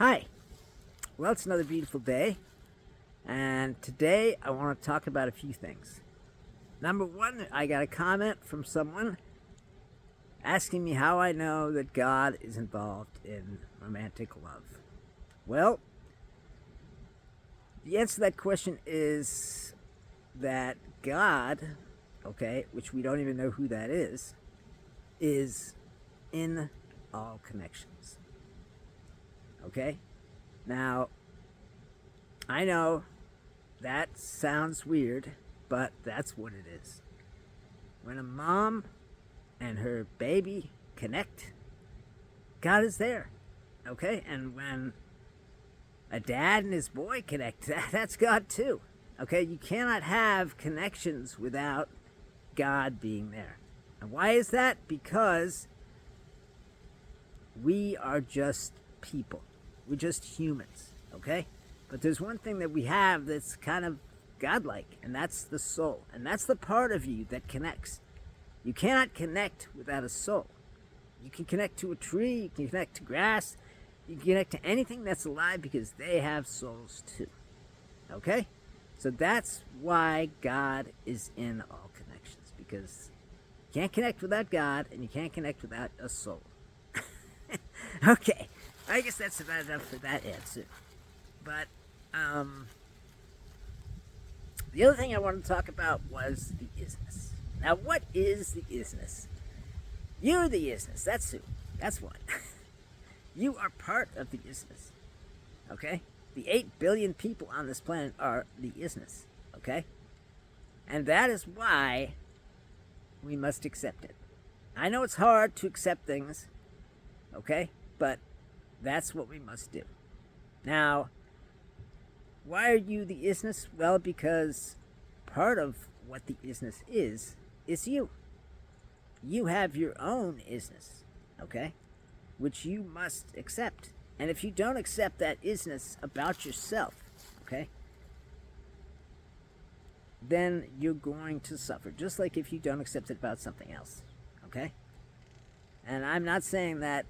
Hi. Well, it's another beautiful day, and today I want to talk about a few things. Number one, I got a comment from someone asking me how I know that God is involved in romantic love. Well, the answer to that question is that God, okay, which we don't even know who that is in all connections. Okay? Now, I know that sounds weird, but that's what it is. When a mom and her baby connect, God is there. Okay? And when a dad and his boy connect, that's God too. Okay? You cannot have connections without God being there. And why is that? Because we are just people. We're just humans, okay? But there's one thing that we have that's kind of godlike, and that's the soul. And that's the part of you that connects. You cannot connect without a soul. You can connect to a tree, you can connect to grass, you can connect to anything that's alive because they have souls too. Okay? So that's why God is in all connections, because you can't connect without God, and you can't connect without a soul. Okay, I guess that's about enough for that answer. But the other thing I wanted to talk about was the isness. Now, what is the isness? You're the isness. That's who. That's what. You are part of the isness. Okay? The 8 billion people on this planet are the isness. Okay? And that is why we must accept it. I know it's hard to accept things. Okay? But that's what we must do. Now, why are you the isness? Well, because part of what the isness is you. You have your own isness, okay? Which you must accept. And if you don't accept that isness about yourself, okay, then you're going to suffer. Just like if you don't accept it about something else, okay? And I'm not saying that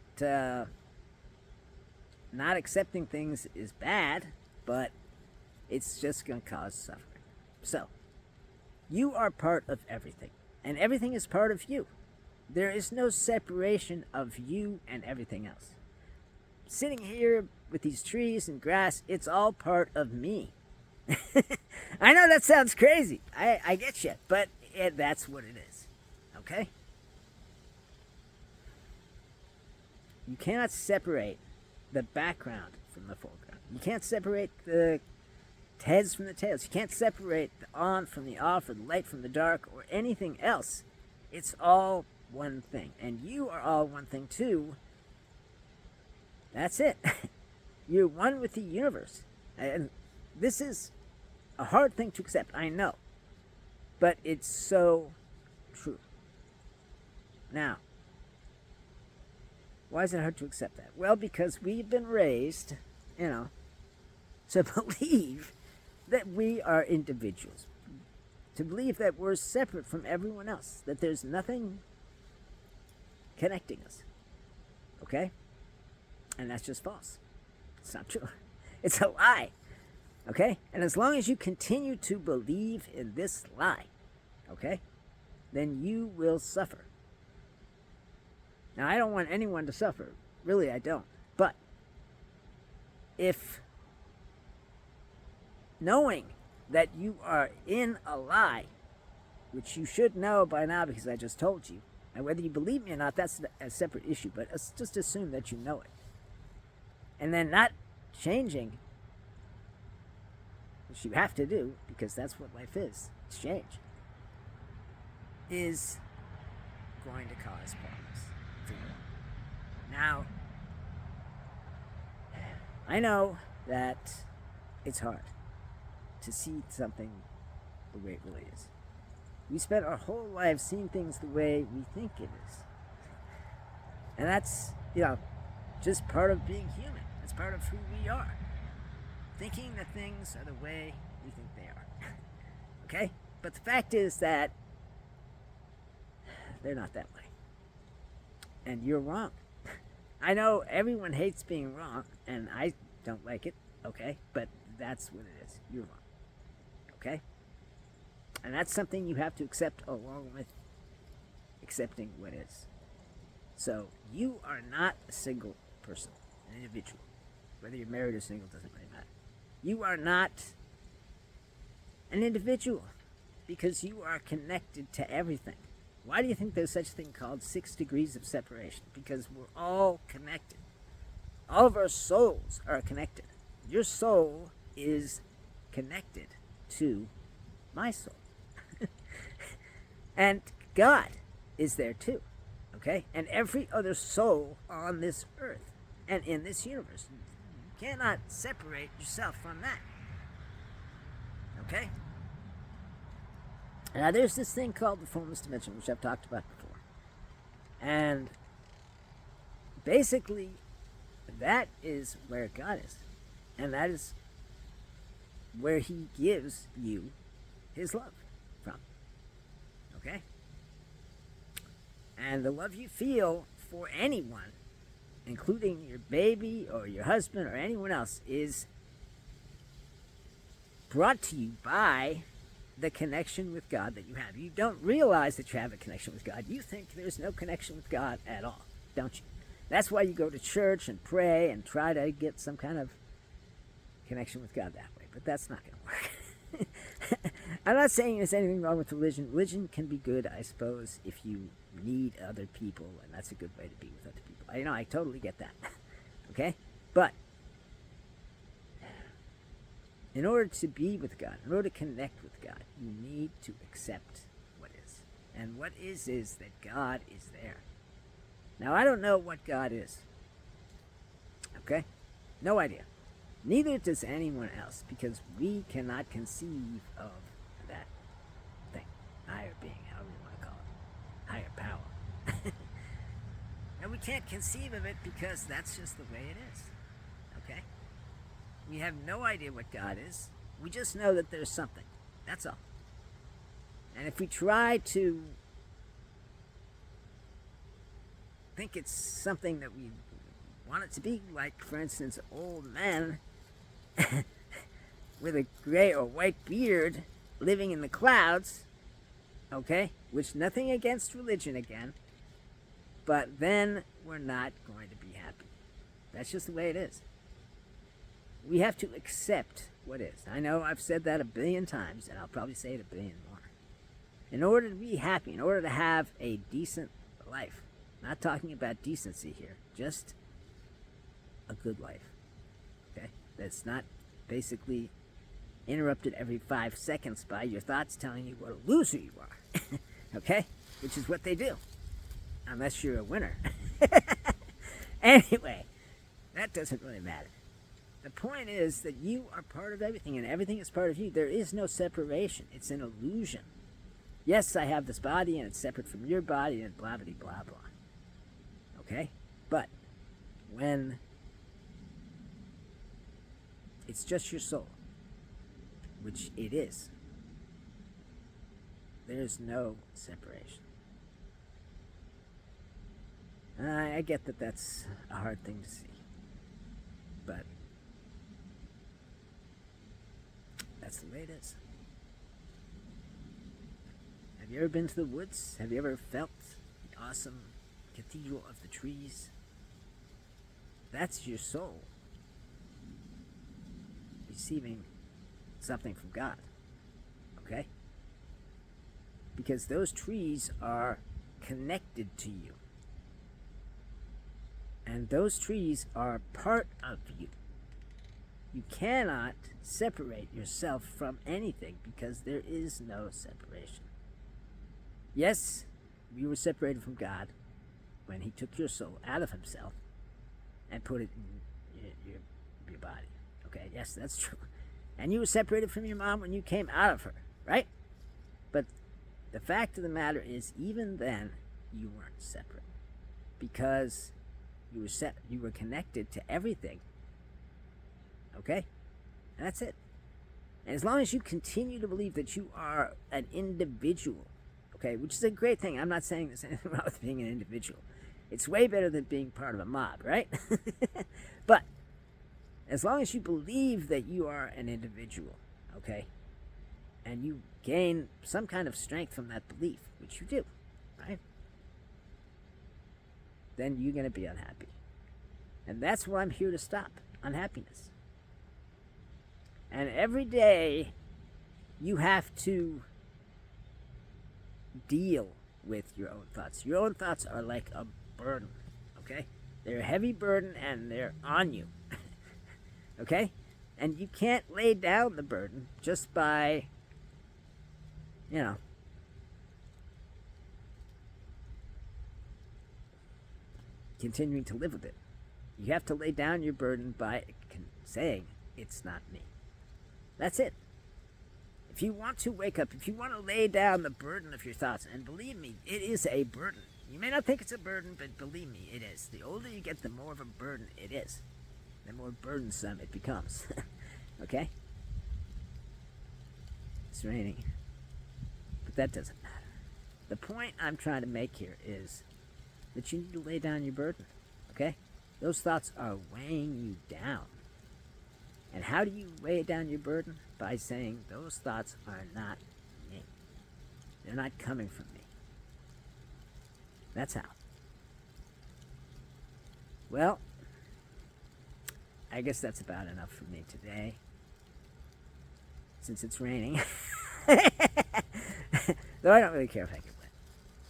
not accepting things is bad, but it's just going to cause suffering. So, you are part of everything, and everything is part of you. There is no separation of you and everything else. Sitting here with these trees and grass, it's all part of me. I know that sounds crazy. I get you, but that's what it is. Okay? You cannot separate the background from the foreground. You can't separate the heads from the tails. You can't separate the on from the off or the light from the dark or anything else. It's all one thing. And you are all one thing too. That's it. You're one with the universe. And this is a hard thing to accept, I know. But it's so true. Now, why is it hard to accept that? Well, because we've been raised, to believe that we are individuals. To believe that we're separate from everyone else. That there's nothing connecting us. Okay? And that's just false. It's not true. It's a lie. Okay? And as long as you continue to believe in this lie, okay, then you will suffer. Now, I don't want anyone to suffer. Really, I don't. But if knowing that you are in a lie, which you should know by now because I just told you, and whether you believe me or not, that's a separate issue, but just assume that you know it. And then not changing, which you have to do, because that's what life is, it's change, is going to cause problems for you. Now, I know that it's hard to see something the way it really is. We spend our whole lives seeing things the way we think it is. And that's, just part of being human. It's part of who we are. Thinking that things are the way we think they are. Okay? But the fact is that they're not that way. And you're wrong. I know everyone hates being wrong, and I don't like it, okay? But that's what it is. You're wrong, okay? And that's something you have to accept along with accepting what is. So, you are not a single person, an individual. Whether you're married or single doesn't really matter. You are not an individual because you are connected to everything. Why do you think there's such a thing called 6 degrees of separation? Because we're all connected. All of our souls are connected. Your soul is connected to my soul. And God is there too. Okay? And every other soul on this earth and in this universe. You cannot separate yourself from that. Okay? Now, there's this thing called the formless dimension, which I've talked about before. And basically, that is where God is. And that is where He gives you His love from. Okay? And the love you feel for anyone, including your baby or your husband or anyone else, is brought to you by the connection with God that you have. You don't realize that you have a connection with God. You think there's no connection with God at all, don't you? That's why you go to church and pray and try to get some kind of connection with God that way. But that's not going to work. I'm not saying there's anything wrong with religion. Religion can be good, I suppose, if you need other people, and that's a good way to be with other people. I totally get that. Okay? But in order to be with God, in order to connect with God, you need to accept what is. And what is that God is there. Now, I don't know what God is. Okay? No idea. Neither does anyone else, because we cannot conceive of that thing. Higher being, however you want to call it. Higher power. And we can't conceive of it because that's just the way it is. Okay? We have no idea what God is. We just know that there's something. That's all. And if we try to think it's something that we want it to be, like, for instance, old men with a gray or white beard living in the clouds, okay? Which, nothing against religion again, but then we're not going to be happy. That's just the way it is. We have to accept what is. I know I've said that 1 billion times, and I'll probably say it 1 billion more. In order to be happy, in order to have a decent life, not talking about decency here, just a good life, okay? That's not basically interrupted every 5 seconds by your thoughts telling you what a loser you are, okay? Which is what they do, unless you're a winner. Anyway, that doesn't really matter. The point is that you are part of everything, and everything is part of you. There is no separation. It's an illusion. Yes, I have this body, and it's separate from your body, and blah, blah, blah, blah. Okay? But when it's just your soul, which it is, there's no separation. I get that that's a hard thing to see, but that's the way it is. Have you ever been to the woods? Have you ever felt the awesome cathedral of the trees? That's your soul receiving something from God, okay? Because those trees are connected to you. And those trees are part of you. You cannot separate yourself from anything because there is no separation. Yes, you were separated from God when He took your soul out of Himself and put it in your body. Okay, yes, that's true. And you were separated from your mom when you came out of her, right? But the fact of the matter is, even then, you weren't separate because you were connected to everything. Okay? And that's it. And as long as you continue to believe that you are an individual, okay, which is a great thing. I'm not saying there's anything wrong with being an individual. It's way better than being part of a mob, right? But as long as you believe that you are an individual, okay, and you gain some kind of strength from that belief, which you do, right, then you're going to be unhappy. And that's what I'm here to stop, unhappiness. And every day you have to deal with your own thoughts. Your own thoughts are like a burden, okay? They're a heavy burden and they're on you, okay? And you can't lay down the burden just by, continuing to live with it. You have to lay down your burden by saying, it's not me. That's it. If you want to wake up, if you want to lay down the burden of your thoughts, and believe me, it is a burden. You may not think it's a burden, but believe me, it is. The older you get, the more of a burden it is. The more burdensome it becomes. Okay? It's raining. But that doesn't matter. The point I'm trying to make here is that you need to lay down your burden. Okay? Those thoughts are weighing you down. And how do you weigh down your burden? By saying, those thoughts are not me. They're not coming from me. That's how. Well, I guess that's about enough for me today. Since it's raining. Though I don't really care if I get wet.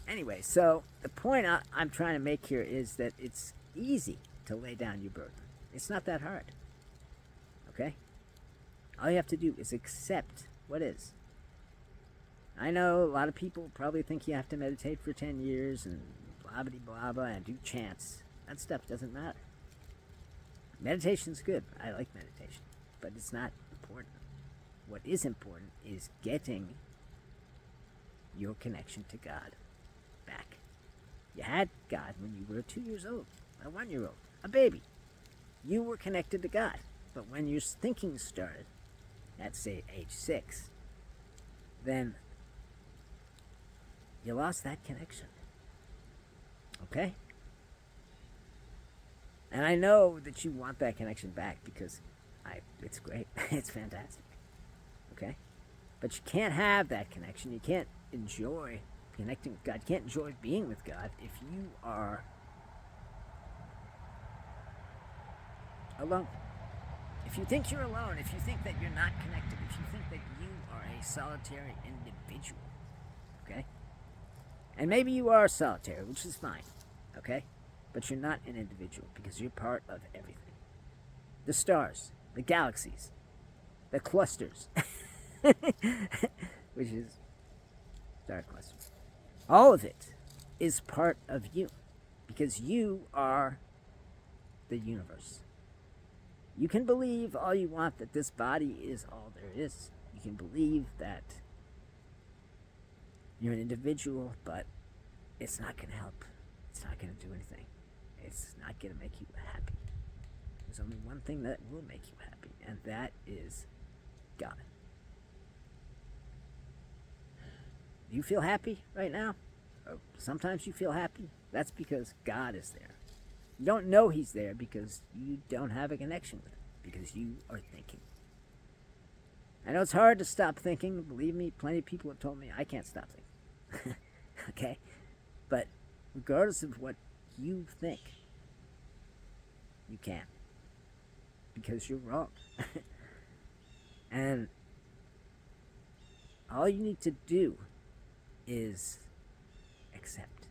Anyway, so the point I'm trying to make here is that it's easy to lay down your burden. It's not that hard. Okay? All you have to do is accept what is. I know a lot of people probably think you have to meditate for 10 years and blah blah blah blah and do chants. That stuff doesn't matter. Meditation's good. I like meditation. But it's not important. What is important is getting your connection to God back. You had God when you were 2 years old, a 1-year-old, a baby. You were connected to God. But when your thinking started, at say age 6, then you lost that connection. Okay? And I know that you want that connection back because it's great. It's fantastic. Okay? But you can't have that connection. You can't enjoy connecting with God. You can't enjoy being with God if you are alone. If you think you're alone, if you think that you're not connected, if you think that you are a solitary individual, okay? And maybe you are solitary, which is fine, okay? But you're not an individual because you're part of everything. The stars, the galaxies, the clusters, which is star clusters. All of it is part of you because you are the universe. You can believe all you want that this body is all there is. You can believe that you're an individual, but it's not going to help. It's not going to do anything. It's not going to make you happy. There's only one thing that will make you happy, and that is God. Do you feel happy right now? Or sometimes you feel happy? That's because God is there. You don't know he's there because you don't have a connection with him, because you are thinking. I know it's hard to stop thinking. Believe me, plenty of people have told me I can't stop thinking. Okay? But regardless of what you think, you can't. Because you're wrong. And all you need to do is accept.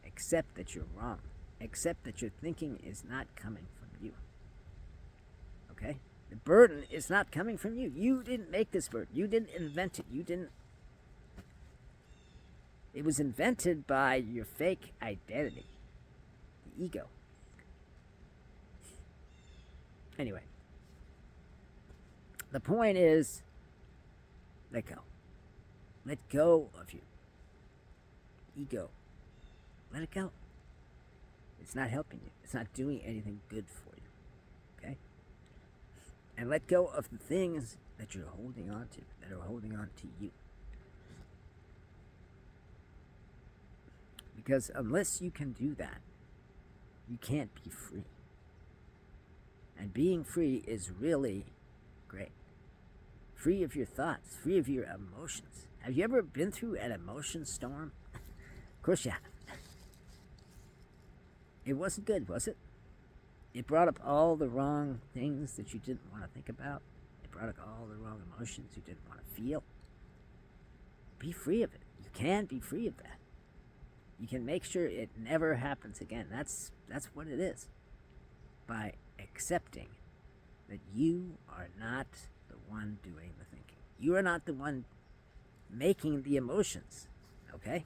Accept that you're wrong. Accept that your thinking is not coming from you. Okay? The burden is not coming from you. You didn't make this burden. You didn't invent it. It was invented by your fake identity, the ego. Anyway, the point is, let go. Let go of your ego. Let it go. It's not helping you. It's not doing anything good for you. Okay? And let go of the things that you're holding on to, that are holding on to you. Because unless you can do that, you can't be free. And being free is really great. Free of your thoughts, free of your emotions. Have you ever been through an emotion storm? Of course you have. It wasn't good, was it? It brought up all the wrong things that you didn't want to think about. It brought up all the wrong emotions you didn't want to feel. Be free of it. You can be free of that. You can make sure it never happens again. That's what it is. By accepting that you are not the one doing the thinking. You are not the one making the emotions, okay?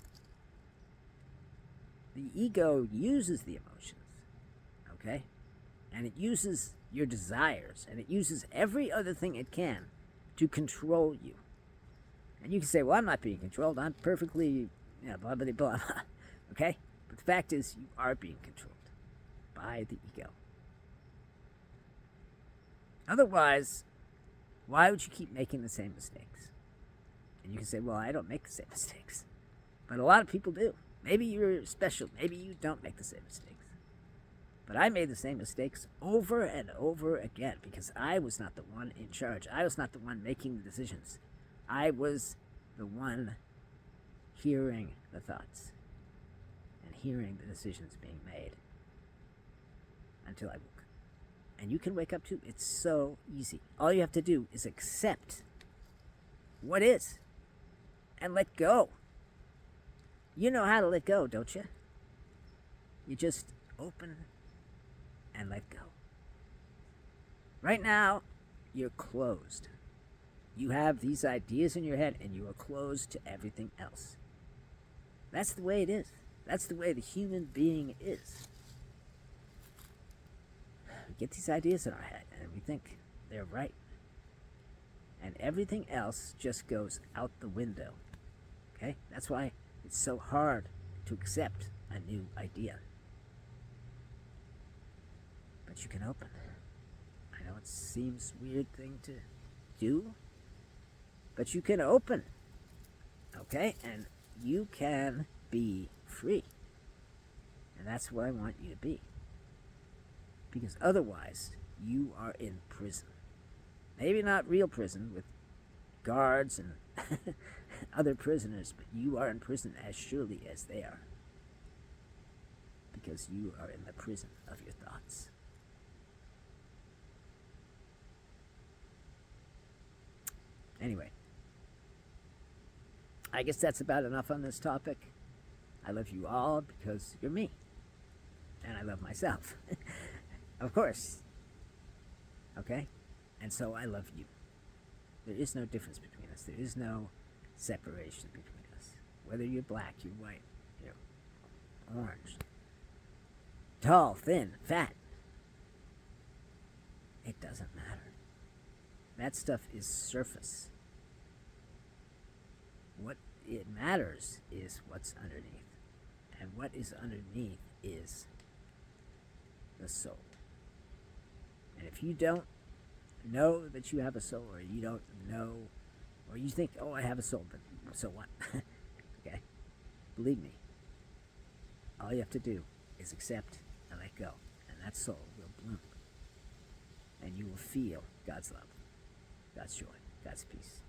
The ego uses the emotions, okay? And it uses your desires, and it uses every other thing it can to control you. And you can say, well, I'm not being controlled. I'm perfectly, blah, blah, blah, blah. Okay? But the fact is, you are being controlled by the ego. Otherwise, why would you keep making the same mistakes? And you can say, well, I don't make the same mistakes. But a lot of people do. Maybe you're special. Maybe you don't make the same mistakes. But I made the same mistakes over and over again because I was not the one in charge. I was not the one making the decisions. I was the one hearing the thoughts and hearing the decisions being made until I woke. And you can wake up too. It's so easy. All you have to do is accept what is and let go. You know how to let go, don't you? You just open and let go. Right now, you're closed. You have these ideas in your head and you are closed to everything else. That's the way it is. That's the way the human being is. We get these ideas in our head and we think they're right. And everything else just goes out the window. Okay? That's why it's so hard to accept a new idea. But you can open. I know it seems a weird thing to do, but you can open. Okay? And you can be free. And that's what I want you to be. Because otherwise, you are in prison. Maybe not real prison with guards and other prisoners, but you are in prison as surely as they are. Because you are in the prison of your thoughts. Anyway, I guess that's about enough on this topic. I love you all because you're me. And I love myself. Of course. Okay? And so I love you. There is no difference between us. There is no separation between us. Whether you're black, you're white, you're orange, tall, thin, fat. It doesn't matter. That stuff is surface. What it matters is what's underneath. And what is underneath is the soul. And if you don't know that you have a soul, or you don't know, or you think, oh, I have a soul, but so what? Okay? Believe me, all you have to do is accept and let go, and that soul will bloom. And you will feel God's love, God's joy, God's peace.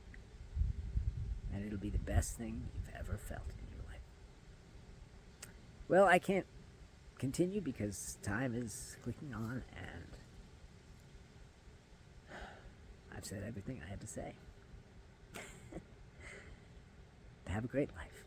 And it'll be the best thing you've ever felt in your life. Well, I can't continue because time is clicking on, and I've said everything I had to say. Have a great life.